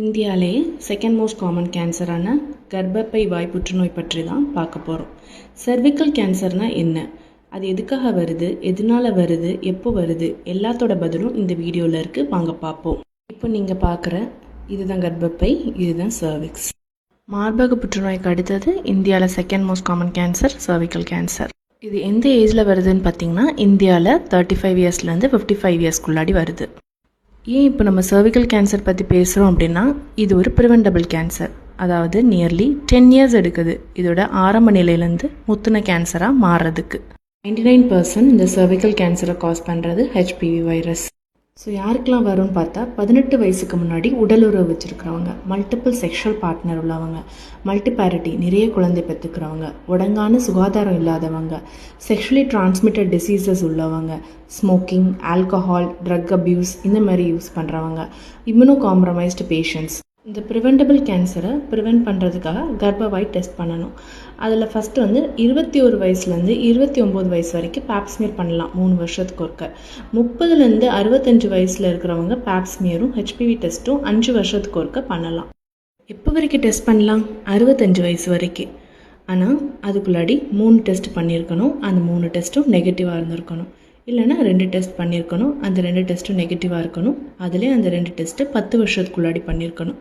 இந்தியாவிலேயே second most common கேன்சரான கர்ப்பப்பை வாய் புற்றுநோய் பற்றி தான் பார்க்க போகிறோம். சர்விக்கல் கேன்சர்னால் என்ன, அது எதுக்காக வருது, எதனால் வருது, எப்போ வருது, எல்லாத்தோட பதிலும் இந்த வீடியோவில் இருக்குது. வாங்க பார்ப்போம். இப்போ நீங்கள் பார்க்குற இதுதான் கர்ப்பப்பை, இதுதான் சர்விக்ஸ். மார்பக புற்றுநோய்க்கு அடுத்தது இந்தியாவில் second most common cancer cervical cancer. இது எந்த ஏஜில் வருதுன்னு பார்த்தீங்கன்னா இந்தியாவில் 35 இயர்ஸ்லேருந்து 55 இயர்ஸ்க்குள்ளாடி வருது. ஏன் இப்போ நம்ம சர்விக்கல் கேன்சர் பற்றி பேசுகிறோம் அப்படின்னா, இது ஒரு ப்ரிவெண்டபிள் கேன்சர். அதாவது நியர்லி 10 இயர்ஸ் எடுக்குது இதோட ஆரம்ப நிலையிலேருந்து முத்தின கேன்சராக மாறுறதுக்கு. 99% இந்த சர்விக்கல் கேன்சரை காஸ் பண்ணுறது ஹெச்பிவி வைரஸ். ஸோ யாருக்கெல்லாம் வரும்னு பார்த்தா 18 வயசுக்கு முன்னாடி உடல் உறவு வச்சுருக்கிறவங்க, மல்டிபிள் செக்ஷுவல் பார்ட்னர் உள்ளவங்க, மல்டிபேரிட்டி நிறைய குழந்தை பெற்றுக்கிறவங்க, ஒழுங்கான சுகாதாரம் இல்லாதவங்க, செக்ஷுவலி டிரான்ஸ்மிட்டட் டிசீசஸ் உள்ளவங்க, ஸ்மோக்கிங், ஆல்கஹால், ட்ரக் அப்யூஸ் இந்த மாதிரி யூஸ் பண்ணுறவங்க, இம்யூனோ காம்ப்ரமைஸ்டு பேஷண்ட்ஸ். இந்த ப்ரிவெண்டபிள் கேன்சரை ப்ரிவெண்ட் பண்ணுறதுக்காக கர்ப்பவாய் டெஸ்ட் பண்ணணும். அதில் ஃபஸ்ட்டு 21 வயசுலேருந்து 29 வயசு வரைக்கும் பேப்ஸ்மியர் பண்ணலாம் 3 வருஷத்துக்கு ஒருக்க. 30லேருந்து 65 வயசில் இருக்கிறவங்க பேப்ஸ்மியரும் ஹெச்பிவி டெஸ்ட்டும் 5 வருஷத்துக்கு ஒருக்க பண்ணலாம். எப்போ வரைக்கும் டெஸ்ட் பண்ணலாம்? 65 வயசு வரைக்கும். ஆனால் அதுக்குள்ளாடி 3 டெஸ்ட் பண்ணியிருக்கணும். அந்த 3 டெஸ்ட்டும் நெகட்டிவாக இருந்திருக்கணும். இல்லைனா 2 டெஸ்ட் பண்ணியிருக்கணும். அந்த 2 டெஸ்ட்டும் நெகட்டிவாக இருக்கணும். அதிலே அந்த 2 டெஸ்ட்டு 10 வருஷத்துக்குள்ளாடி பண்ணியிருக்கணும்.